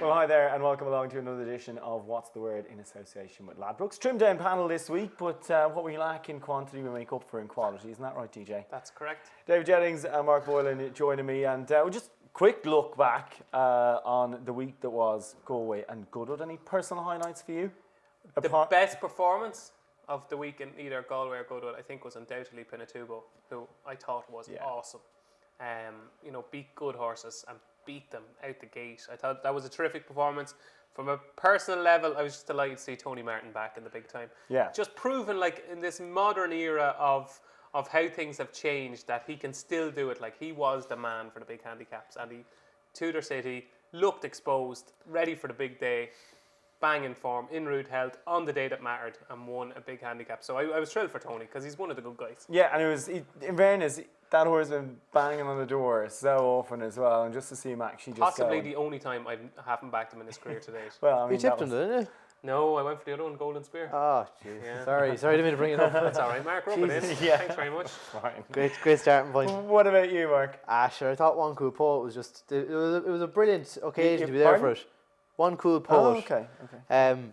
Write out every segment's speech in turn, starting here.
Well, hi there, and welcome along to another edition of What's the Word in association with Ladbrokes. Trimmed down panel this week, but what we lack in quantity we make up for in quality. Isn't that right, DJ? That's correct. David Jennings and Mark Boylan joining me, and we'll just quick look back on the week that was Galway and Goodwood. Any personal highlights for you? The best performance of the week in either Galway or Goodwood, I think, was undoubtedly Pinatubo, who I thought was awesome. Beat good horses and beat them out the gate. I thought that was a terrific performance. From a personal level, I was just delighted to see Tony Martin back in the big time. Yeah. Just proven, like, in this modern era of how things have changed, that he can still do it. Like, he was the man for the big handicaps, and he, Tudor City, looked exposed, ready for the big day, bang in form, in route health, on the day that mattered, and won a big handicap. So I was thrilled for Tony, because he's one of the good guys. Yeah, and in fairness, that horse has been banging on the door so often as well, and just to see him actually just possibly the only time I haven't backed him in his career to date. Well, I mean, you tipped him, didn't you? No, I went for the other one, Golden Spear. Oh, jeez. Yeah. Sorry, didn't mean to bring it up. That's all right, Mark. Rub it in. Yeah. Thanks very much. Fine. Great starting point. What about you, Mark? Sure. I thought One Cool Poet was just it was a brilliant occasion to be there for it. One Cool Poet. Oh, okay.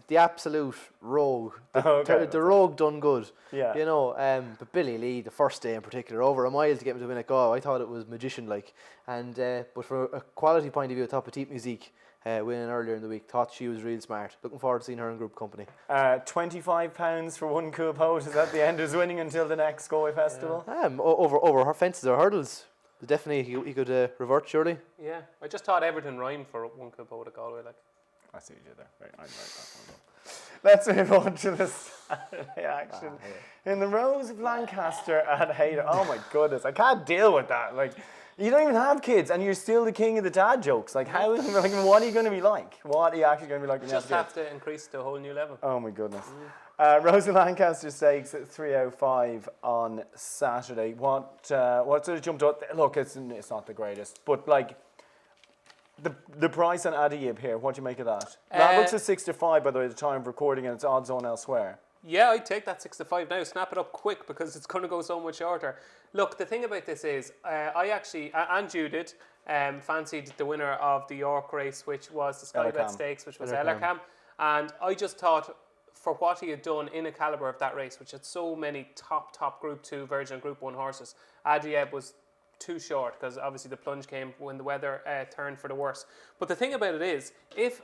The absolute rogue. The rogue done good. Yeah. You know, but Billy Lee, the first day in particular, over a mile to get him to win at Go. I thought it was magician-like. And but from a quality point of view, I thought Petite Musique winning earlier in the week. Thought she was real smart. Looking forward to seeing her in group company. £25 for One Cool Poet. Is that the end? Is winning until the next Galway Festival? Over her fences or hurdles. Definitely, he could revert, surely. Yeah, I just thought Everton rhymed for One Cool Poet at Galway. Like, I see you there. Right, I like that one. Let's move on to the Saturday action in the Rose of Lancaster at Haydock. Oh my goodness, I can't deal with that. Like, you don't even have kids, and you're still the king of the dad jokes. Like, how? Like, what are you going to be like? What are you actually going to be like? Just have to increase to a whole new level. Oh my goodness. Rose of Lancaster Stakes at 3:05 on Saturday. What sort of jumped out? Look, it's not the greatest, but like. The price on Adiyib here, what do you make of that? Ladbrokes is 6-5, by the way, at the time of recording, and it's odds on elsewhere. Yeah, I'd take that 6-5 now. Snap it up quick because it's going to go so much shorter. Look, the thing about this is, I actually, and you did, fancied the winner of the York race, which was the Sky Bet Stakes, which was Ellercam. And I just thought, for what he had done in a calibre of that race, which had so many top Group 2 Virgin Group 1 horses, Adiyib was too short because obviously the plunge came when the weather turned for the worse. But the thing about it is, if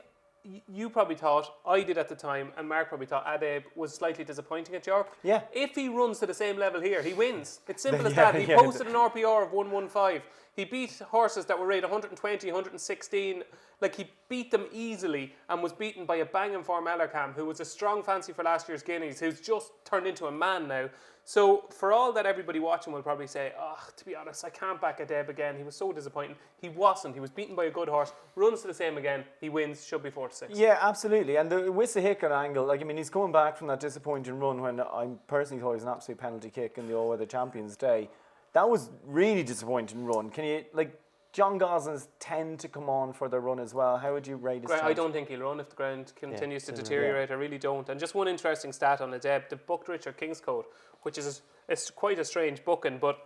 you probably thought, I did at the time, and Mark probably thought Adiyib was slightly disappointing at York. Yeah. If he runs to the same level here, he wins. It's simple as that. He posted an RPR of 115. He beat horses that were rated 120, 116. Like, he beat them easily and was beaten by a banging form Ellercam, who was a strong fancy for last year's Guineas, who's just turned into a man now. So for all that everybody watching will probably say, to be honest, I can't back Adiyib again. He was so disappointing. He wasn't. He was beaten by a good horse, runs to the same again, he wins, should be 4-6. Yeah, absolutely. And with the Hickard angle, like, I mean, he's coming back from that disappointing run when I personally thought he was an absolute penalty kick in the All-Weather Champions Day. That was really disappointing run. Can you, like, John Gosling's tend to come on for the run as well. How would you rate his chance? I don't think he'll run if the ground continues to deteriorate. I really don't. And just one interesting stat on Adiyib, the booked Richard Kingscote, which is it's quite a strange booking, but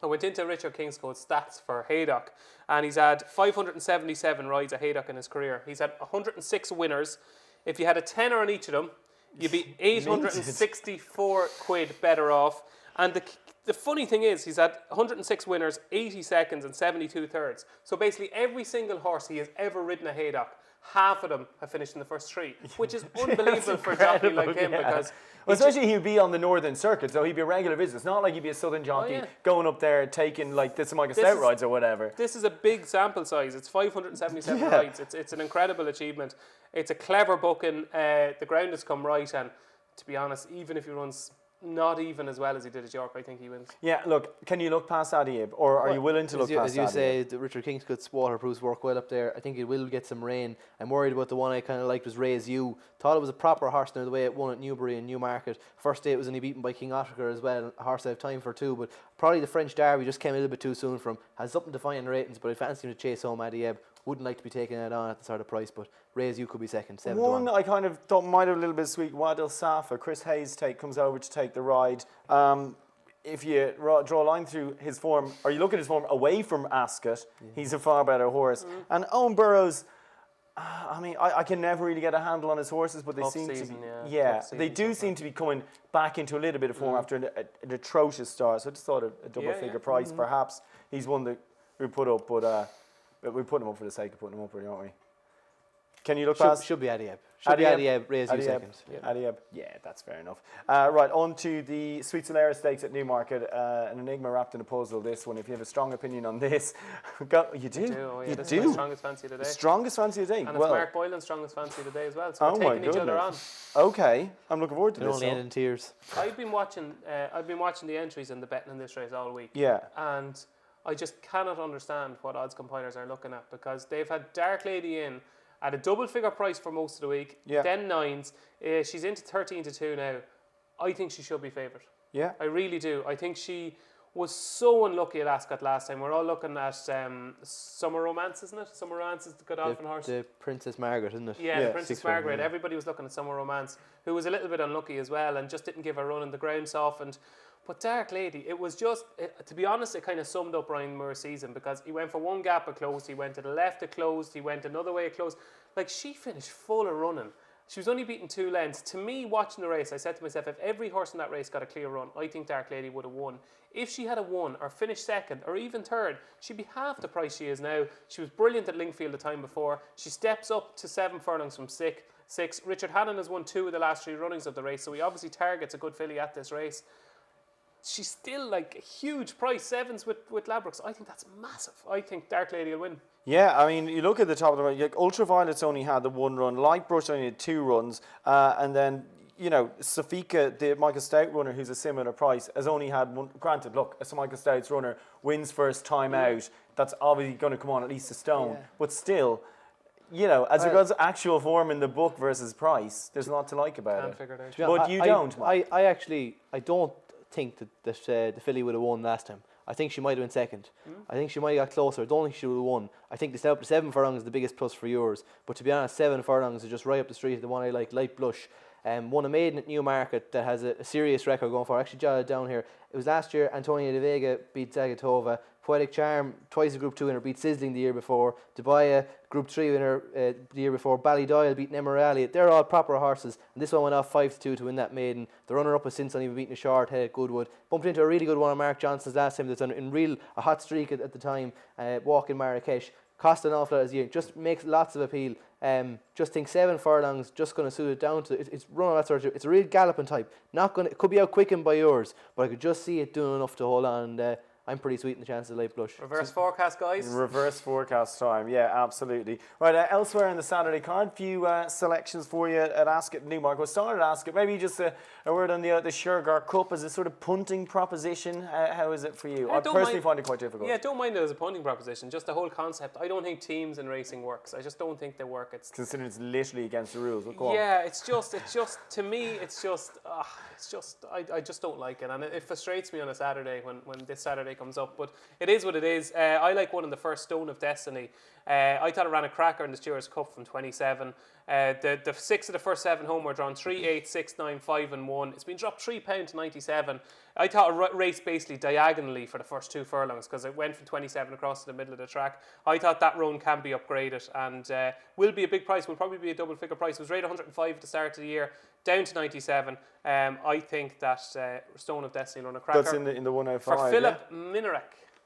I went into Richard Kingscote's stats for Haydock, and he's had 577 rides at Haydock in his career. He's had 106 winners. If you had a tenner on each of them, you'd be 864 quid better off. And the funny thing is, he's had 106 winners, 80 seconds and 72 thirds. So basically every single horse he has ever ridden at Haydock, half of them have finished in the first three, which is unbelievable for a jockey like him. Because well, especially he'd be on the Northern Circuit, so he'd be a regular visitor. It's not like he'd be a Southern jockey going up there taking like this Michael Stout rides or whatever. This is a big sample size. It's 577 rides. It's an incredible achievement. It's a clever booking. The ground has come right, and to be honest, even if he runs not even as well as he did at York, I think he wins. Yeah, look, can you look past Adiyib, or are you willing to look past Adiyib? As you say, the Richard Kingscote's waterproofs work well up there. I think it will get some rain. I'm worried about the one I kind of liked was Raise You. Thought it was a proper horse now, the way it won at Newbury and Newmarket. First day it was only beaten by King Otterker as well, a horse I have time for too, but probably the French Derby just came a little bit too soon for him. Has something to find in ratings, but I fancy him to chase home Adiyib. Wouldn't like to be taking it on at the sort of price, but Raise You could be second, 7-1. One I kind of thought might have a little bit sweet, Wadil Safa. Chris Hayes comes over to take the ride. If you draw a line through his form, or you look at his form away from Ascot, he's a far better horse. And Owen Burrows, I mean, I can never really get a handle on his horses, but they Tough seem season, to be. yeah. Tough They season do so seem to be coming back into a little bit of form after an atrocious start. So I just thought a double figure price, perhaps he's one that we put up, but we put him up for the sake of putting him up, really, aren't we? Can you look past? Should be Adiab. Should be Adiab, raise you second. Adiab. Yeah, that's fair enough. Right, on to the Sweet Solera Stakes at Newmarket. An enigma wrapped in a puzzle, this one. If you have a strong opinion on this, you do. This is my strongest fancy today. Strongest fancy today. And it's Mark Boylan's strongest fancy today as well. So oh we're taking each other on. Okay, I'm looking forward to It this. only end in tears. I've been watching the entries and the betting in this race all week. Yeah. And I just cannot understand what odds compilers are looking at, because they've had Dark Lady in at a double figure price for most of the week, then 9s. She's into 13-2 now. I think she should be favoured. Yeah. I really do. I think she was so unlucky at Ascot last time. We're all looking at Summer Romance, isn't it? Summer Romance is the Godolphin horse. The Princess Margaret, isn't it? Yeah, the Princess Margaret. Yeah. Everybody was looking at Summer Romance, who was a little bit unlucky as well and just didn't give her run, and the ground softened. But Dark Lady, it was just, to be honest, it kind of summed up Ryan Moore's season, because he went for one gap, it closed, he went to the left, it closed, he went another way, it closed. Like, she finished full of running. She was only beaten 2 lengths. To me, watching the race, I said to myself, if every horse in that race got a clear run, I think Dark Lady would have won. If she had won or finished second or even third, she'd be half the price she is now. She was brilliant at Lingfield the time before. She steps up to 7 furlongs from 6. Richard Hannon has won 2 of the last 3 runnings of the race, so he obviously targets a good filly at this race. She's still like a huge price, 7s with Labrooks. I think that's massive. I think Dark Lady will win. Yeah, I mean, you look at the top of the like Ultraviolet's only had the 1 run, Lightbrush only had 2 runs, and then, you know, Safika, the Michael Stout runner, who's a similar price, has only had 1. Granted, look, as Michael Stout's runner wins first time out, that's obviously going to come on at least a stone, but still, you know, as regards actual form in the book versus price, there's a lot to like about it. Figure it out. But you don't, Mike. I don't think that the filly would have won last time. I think she might have been second. I think she might have got closer. I don't think she would have won. I think the 7 furlongs is the biggest plus for yours. But to be honest, 7 furlongs is just right up the street. The one I like, Light Blush. Won a maiden at Newmarket that has a serious record going for. I actually jotted it down here. It was last year. Antonia de Vega beat Zagatova. Poetic Charm, twice a Group 2 winner, beat Sizzling the year before. Debaya, Group 3 winner the year before. Ballydoyle beat Nemerali. They're all proper horses. And this one went off 5-2 to win that maiden. The runner-up was since only beaten a short head at Goodwood. Bumped into a really good one on Mark Johnson's last time. That's in a hot streak at the time. Walk in Marrakesh. Cost an awful lot as a year. Just makes lots of appeal. Just think 7 furlongs, just going to suit it down to it's run that sort of. It's a real galloping type. It could be out quickened by yours, but I could just see it doing enough to hold on. And I'm pretty sweet in the chance of Light Blush. Reverse forecast, guys. Reverse forecast time, yeah, absolutely. Right, elsewhere in the Saturday card, few selections for you at Ascot Newmarket. We'll start at Ascot. Maybe just a word on the Sugar Cup as a sort of punting proposition. How is it for you? I personally find it quite difficult. Yeah, don't mind it as a punting proposition. Just the whole concept. I don't think teams in racing works. I just don't think they work. It's considering it's literally against the rules. Yeah, it's just to me, I just don't like it, and it frustrates me on a Saturday when this Saturday comes up. But it is what it is. I like one in the first Stone of Destiny. I thought it ran a cracker in the Stewards Cup from 27. The 6 of the first 7 home were drawn 3, 8, 6, 9, 5 and 1. It's been dropped £3 to 97. I thought it raced basically diagonally for the first 2 furlongs because it went from 27 across to the middle of the track. I thought that run can be upgraded and will be a big price. Will probably be a double figure price. It was rated 105 at the start of the year, down to 97. I think that Stone of Destiny run a cracker. That's in the 105. For Philip Minarek.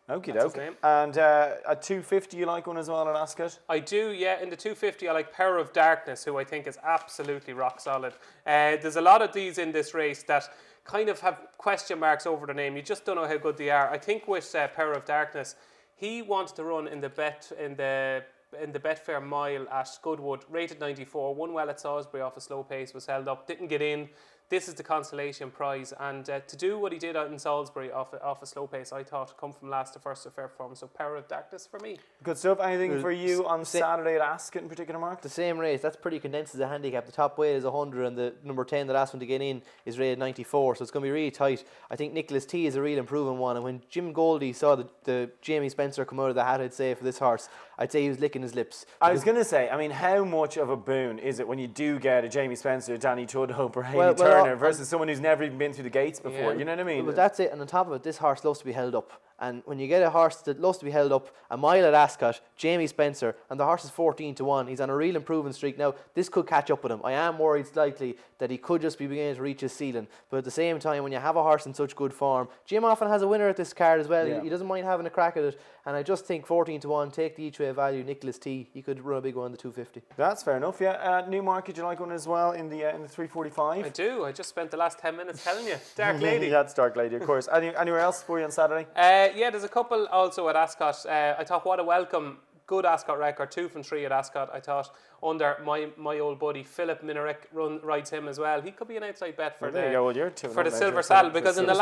Okie doke. And at 250, you like one as well at Ascot? I do, yeah. In the 250, I like Power of Darkness, who I think is absolutely rock solid. There's a lot of these in this race that kind of have question marks over the name. You just don't know how good they are. I think with Power of Darkness, he wanted to run in the Betfair Mile at Goodwood, rated 94, won well at Salisbury off a slow pace, was held up, didn't get in. This is the consolation prize, and to do what he did out in Salisbury off a slow pace, I thought come from last to first to fair performance. So Power of Darkness for me. Good stuff. Anything for you on Saturday at Ascot in particular, Mark? The same race. That's pretty condensed as a handicap. The top weight is 100, and the number 10, the last one to get in, is rated 94. So it's going to be really tight. I think Nicholas T is a real improving one. And when Jim Goldie saw the Jamie Spencer come out of the hat, I'd say for this horse, I'd say he was licking his lips. I was going to say, I mean, how much of a boon is it when you do get a Jamie Spencer, Danny Tudhope, or Haley Turner versus someone who's never even been through the gates before? You know what I mean? But that's it. And on top of it, this horse loves to be held up. And when you get a horse that loves to be held up a mile at Ascot, Jamie Spencer, and the horse is 14-1, he's on a real improvement streak now. This could catch up with him. I am worried slightly that he could just be beginning to reach his ceiling. But at the same time, when you have a horse in such good form, Jim often has a winner at this card as well. Yeah. He doesn't mind having a crack at it. And I just think 14-1, take the each way value, Nicholas T. He could run a big one in the 250. That's fair enough. Yeah. Newmarket, you like one as well in the 345? I do. I just spent the last 10 minutes telling you. Dark Lady. That's Dark Lady, of course. Anywhere else for you on Saturday? Yeah, there's a couple also at Ascot. I thought, what a welcome. Good Ascot record, 2 from 3 at Ascot. I thought under my old buddy Philip Minarek rides him as well. He could be an outside bet for the Silver Saddle, because in the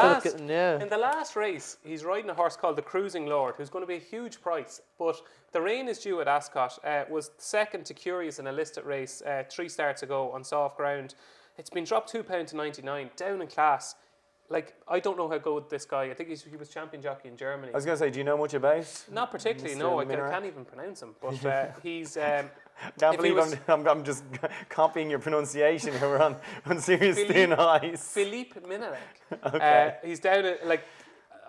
last race he's riding a horse called the Cruising Lord, who's going to be a huge price. But the rain is due at Ascot. Was second to Curious in a listed race 3 starts ago on soft ground. It's been dropped £2 to 99, down in class. Like, I don't know how good this guy. I think he was champion jockey in Germany. I was going to say, do you know much about? Not particularly, no. I can't even pronounce him. But he's. Can't believe I'm just copying your pronunciation here. We're on serious thin ice. Philippe Minarek. Okay. He's down at, like,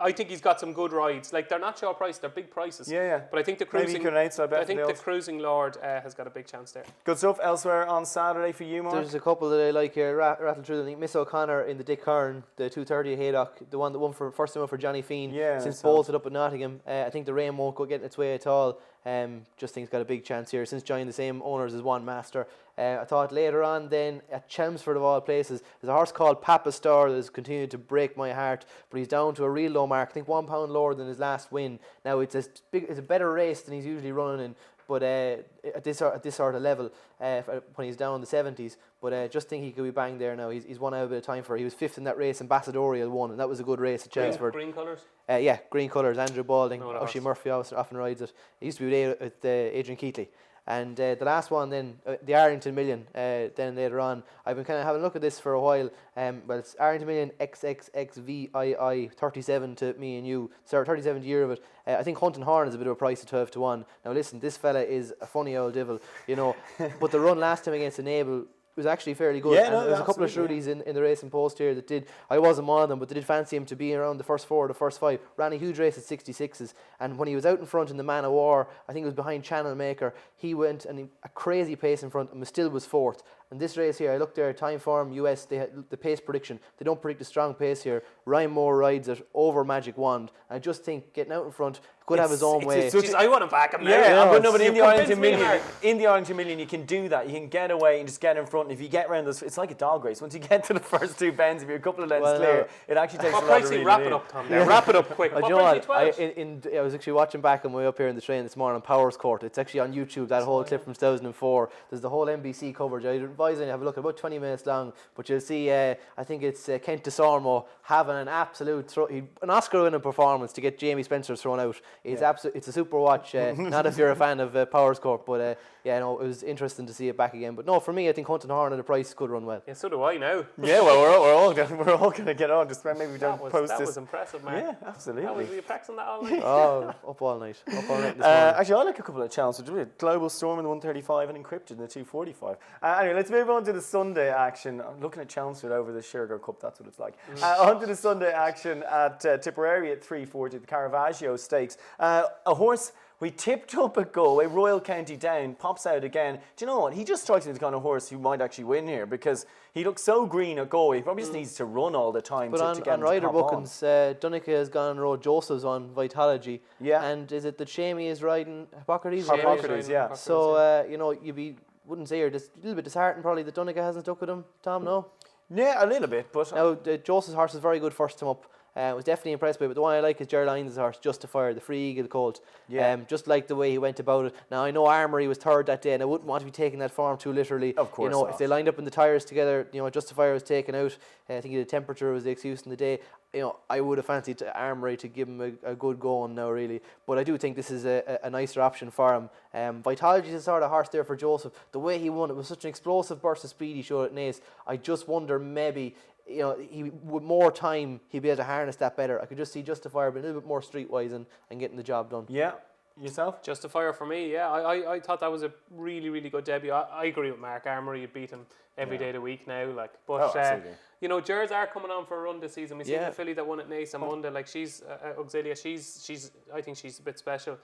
I think he's got some good rides. Like, they're not short prices, they're big prices. Yeah. But I think the Cruising Lord has got a big chance there. Good stuff. Elsewhere on Saturday for you, Mark? There's a couple that I like here. Rattle through them. I think Miss O'Connor in the Dick Hearn, the 230 at Haydock, the one that won for first time for Johnny Feen since bolted up at Nottingham. I think the rain won't go getting its way at all. Just think he's got a big chance here since joining the same owners as One Master. I thought later on then at Chelmsford of all places, there's a horse called Papa Star that has continued to break my heart, but he's down to a real low mark. I think £1 lower than his last win. Now it's a better race than he's usually running in, but at this sort of level, when he's down in the 70s. But just think he could be banged there now. He's won out a bit of time for it. He was 5th in that race. Ambassadorial won, and that was a good race at Chelmsford. Green colours? Yeah, green colours. Andrew Balding. Oshie Murphy often rides it. He used to be with Adrian Keatley. And the last one then, the Arlington Million, then later on. I've been kind of having a look at this for a while. Well, it's Arlington Million XXXVII 37 to me and you. Sorry, 37 year of it. I think Hunt and Horn is a bit of a price at 12-1. Now listen, this fella is a funny old devil, you know. But the run last time against Enable was actually fairly good. Yeah, and there was a couple of Shrudies in the racing post here that did. I wasn't one of them, but they did fancy him to be around the first 4 or the first 5. Ran a huge race at 66s, and when he was out in front in the Man of War, I think it was behind Channel Maker, he went a crazy pace in front and still was 4th. And this race here, I looked there, Time Form US, they had the pace prediction. They don't predict a strong pace here. Ryan Moore rides it over Magic Wand. I just think getting out in front could have his own way. I want to back him now. Yeah, but in the Arlington Million, you can do that. You can get away and just get in front. If you get around this, it's like a dog race. Once you get to the first 2 bends, if you're a couple of lengths clear, it actually takes a lot of reading. Wrap it up, Tom. Wrap it up quick. I was actually watching back on my way up here in the train this morning on Powers Court. It's actually on YouTube, that whole clip from 2004. There's the whole NBC coverage. I advise you to have a look, about 20 minutes long. But you'll see, I think it's Kent DeSormo having an absolute an Oscar-winning performance to get Jamie Spencer thrown out. It's a super watch. Not if you're a fan of Powers Court, but it was interesting to see it back again. But no, for me, I think Hunt and Horn at the price could run well. Yeah, so do I now. Yeah, well, we're all going to get on. Just maybe we don't post this. That was impressive, man. Yeah, absolutely. Were you practicing that all night? Up all night. This morning. Actually, I like a couple of challenges. Global Storm in the 135 and Encrypted in the 245. Anyway, let's move on to the Sunday action. I'm looking at Chelmsford over the Sugar Cup. That's what it's like. On to the Sunday action at Tipperary at 340, the Caravaggio Stakes. A horse we tipped up at Galway, Royal County Down, pops out again. Do you know what? He just strikes me as the kind of horse who might actually win here because he looks so green at Galway. He probably just needs to run all the time to get on rider bookings, Dunica has gone and rode Joseph's on Vitology. Yeah. And is it that Shamey is riding Hippocrates? Hippocrates, yeah. So, wouldn't say you're just a little bit disheartened probably that Dunica hasn't stuck with him, Tom, no? Yeah, a little bit, but... Now, Joseph's horse is very good first time up. Was definitely impressed by it, but the one I like is Gerald Hines' horse, Justifier, the Free Eagle colt. Yeah. Just like the way he went about it. Now, I know Armory was 3rd that day, and I wouldn't want to be taking that form too literally. Of course not. If they lined up in the tyres together, Justifier was taken out. I think the temperature was the excuse in the day. I would have fancied Armory to give him a good go on now, really. But I do think this is a nicer option for him. Vitology is the sort of horse there for Joseph. The way he won, it was such an explosive burst of speed he showed at Naas. I just wonder maybe... he with more time he'd be able to harness that better. I could just see Justifier being a little bit more streetwise and getting the job done. Yeah. Yourself? Justifier for me, yeah. I thought that was a really, really good debut. I agree with Mark Armory. You beat him every day of the week now. Like, but absolutely. you know, Gers are coming on for a run this season. We seen Yeah. the filly that won at Nace on Monday. Like, she's Auxilia. She's I think she's a bit special.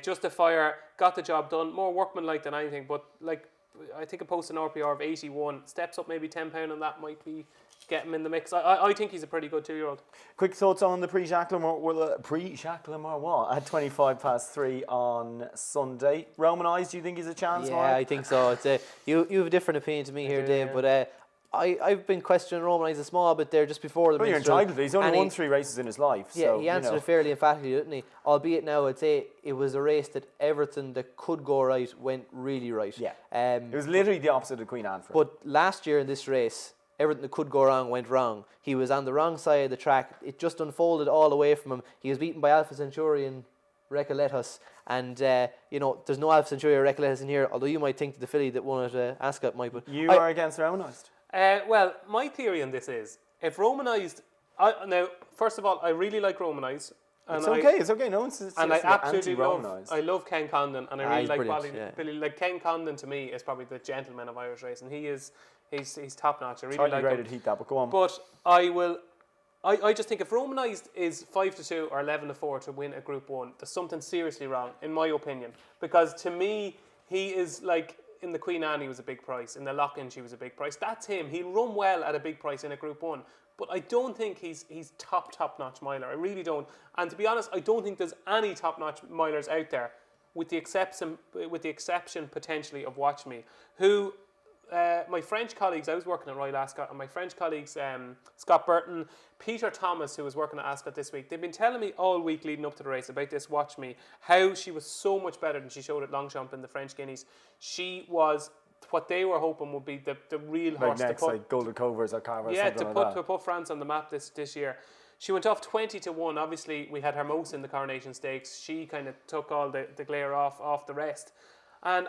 Justifier got the job done. More workmanlike than anything. But like, I think a post an RPR of 81 steps up maybe £10 on that might be get him in the mix. I think he's a pretty good 2-year-old. Quick thoughts on the pre-Jacques Lemoir at 3 on Sunday. Romanised, do you think he's a chance, Yeah, Mark? I think so. It's you have a different opinion to me here, Dave, but I've been questioning Romanised a small bit there just before the Well, you're minstrel, entitled. He's only and won 3 races in his life. Yeah, so, he answered it fairly emphatically, didn't he? Albeit now, I'd say it was a race that everything that could go right went really right. Yeah. It was literally the opposite of Queen Anne. But last year in this race, everything that could go wrong went wrong. He was on the wrong side of the track. It just unfolded all away from him. He was beaten by Alpha Centurion, Recoletos, and there's no Alpha Centurion or Recoletos in here, although you might think that the filly that won at Ascot might. But You are against Romanised? Well, my theory on this is, if Romanised... now, first of all, I really like Romanised. It's okay. No one's and I absolutely Romanised. I love Ken Condon, and I really like brilliant, Billy. Like, Ken Condon to me is probably the gentleman of Irish racing. He's top notch. I really Tightly like graded him. heat that, but go on. But I just think if Romanised is 5-2 or 11-4 to win a Group 1, there's something seriously wrong, in my opinion. Because to me, he is like, in the Queen Anne, he was a big price. In the Lock-In, she was a big price. That's him. He'll run well at a big price in a Group 1. But I don't think he's top-notch miler. I really don't. And to be honest, I don't think there's any top-notch milers out there, with the exception potentially of Watch Me, who... my French colleagues, I was working at Royal Ascot, and my French colleagues, Scott Burton, Peter Thomas, who was working at Ascot this week, they've been telling me all week leading up to the race about this Watch Me, how she was so much better than she showed at Longchamp in the French Guineas. She was what they were hoping would be the real horse next, to put, like Golden Covers or Carver, to put France on the map this year. She went off 20-1. Obviously, we had Hermosa in the Coronation Stakes. She kind of took all the glare off the rest. And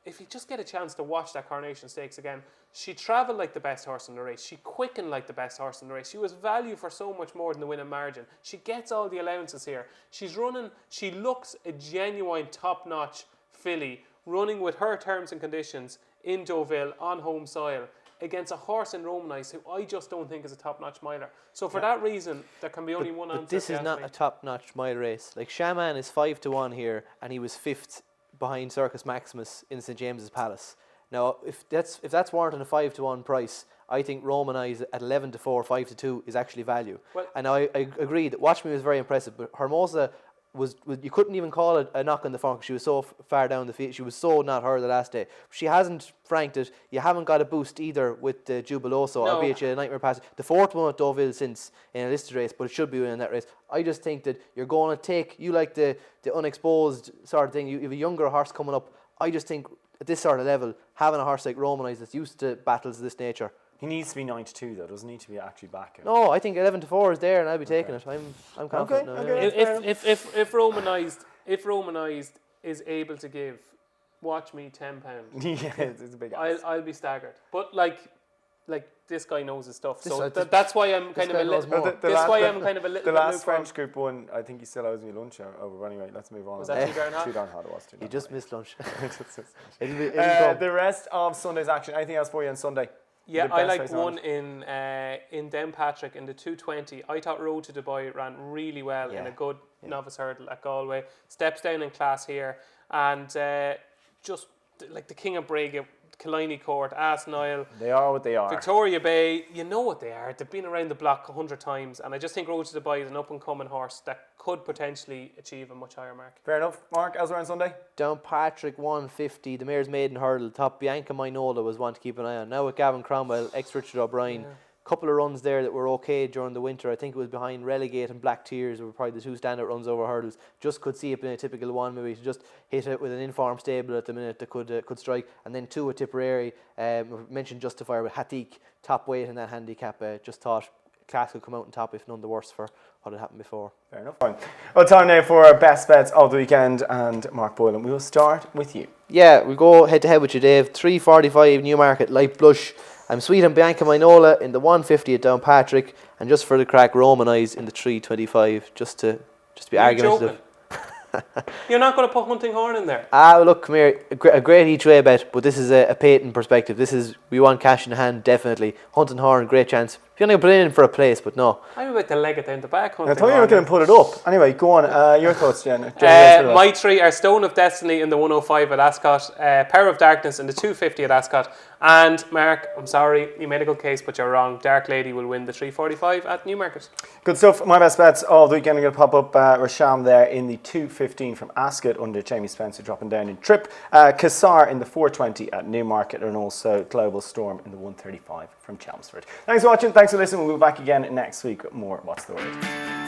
if you just get a chance to watch that Coronation Stakes again, she travelled like the best horse in the race. She quickened like the best horse in the race. She was value for so much more than the winning margin. She gets all the allowances here. She looks a genuine top-notch filly, running with her terms and conditions in Deauville on home soil against a horse in Romanised who I just don't think is a top-notch miler. So for that reason, there can be only one answer. But this is not a top-notch mile race. Like, Shaman is 5-1 here, and he was 5th behind Circus Maximus in St James's Palace. Now, if that's warranting a 5-1 price, I think Romanised at 11-4, 5-2 is actually value. Well, and I agree that Watch Me was very impressive, but Hermosa was you couldn't even call it a knock on the form because she was so far down the field. She was so not her the last day. She hasn't franked it. You haven't got a boost either with the Jubiloso, albeit you had a nightmare pass. The 4th one at Deauville since in a listed race, but it should be winning that race. I just think that you're going to take, you like the unexposed sort of thing. You have a younger horse coming up. I just think at this sort of level, having a horse like Romanised that's used to battles of this nature. He needs to be 9-2 though, doesn't need to be actually back. No, I think 11-4 is there, and I'll be taking it. I'm confident. If Romanised is able to give Watch Me £10, yeah, it's a big ask. I'll be staggered. But like this guy knows his stuff, so that's why I'm kind of a little. The last French Group 1, I think he still owes me lunch over. Anyway, let's move on. Was that Two down hard it was. You just missed lunch. The rest of Sunday's action. Anything else for you on Sunday? Yeah, I like one in Downpatrick in the 220. I thought Road to Dubai ran really well in a good novice hurdle at Galway. Steps down in class here, and just like the King of Braga, Killiney Court, Ask Nile. They are what they are. Victoria Bay, you know what they are. They've been around the block 100 times, and I just think Road to Dubai is an up-and-coming horse that could potentially achieve a much higher mark. Fair enough. Mark, elsewhere on Sunday? Downpatrick 150, the Mayor's Maiden Hurdle, top Bianca Minola was one to keep an eye on. Now with Gavin Cromwell, ex-Richard O'Brien. Couple of runs there that were okay during the winter. I think it was behind Relegate and Black Tears were probably the two standout runs over hurdles. Just could see it being a typical one, maybe to just hit it with an informed stable at the minute that could strike. And then 2 at Tipperary. Mentioned Justifier with Hatik, top weight in that handicap. Just thought class could come out on top if none the worse for what had happened before. Fair enough. Fine. Well, time now for our best bets of the weekend, and Mark Boylan, we will start with you. Yeah, we'll go head to head with you, Dave. 3:45 Newmarket, Light Blush. I'm sweet on Bianca Minola in the 150 at Downpatrick, and just for the crack, Romanised in the 3:25, just to be argumentative. You're not going to put Hunting Horn in there. Look, come here. A great each way bet, but this is a Peyton perspective. We want cash in hand, definitely. Hunting Horn, great chance. If you're going to put it in for a place, but no. I'm about to leg it down the back. I thought you were going to put it up. Anyway, go on. Your thoughts, Jen. My three are Stone of Destiny in the 105 at Ascot, Power of Darkness in the 250 at Ascot, and Mark, I'm sorry, you made a good case, but you're wrong. Dark Lady will win the 345 at Newmarket. Good stuff. My best bets all the weekend are going to pop up. Rasham there in the 215 from Ascot under Jamie Spencer dropping down in trip. Cassar in the 420 at Newmarket, and also Global Storm in the 135 from Chelmsford. Thanks for watching. Thanks for listening. We'll be back again next week with more What's the Word.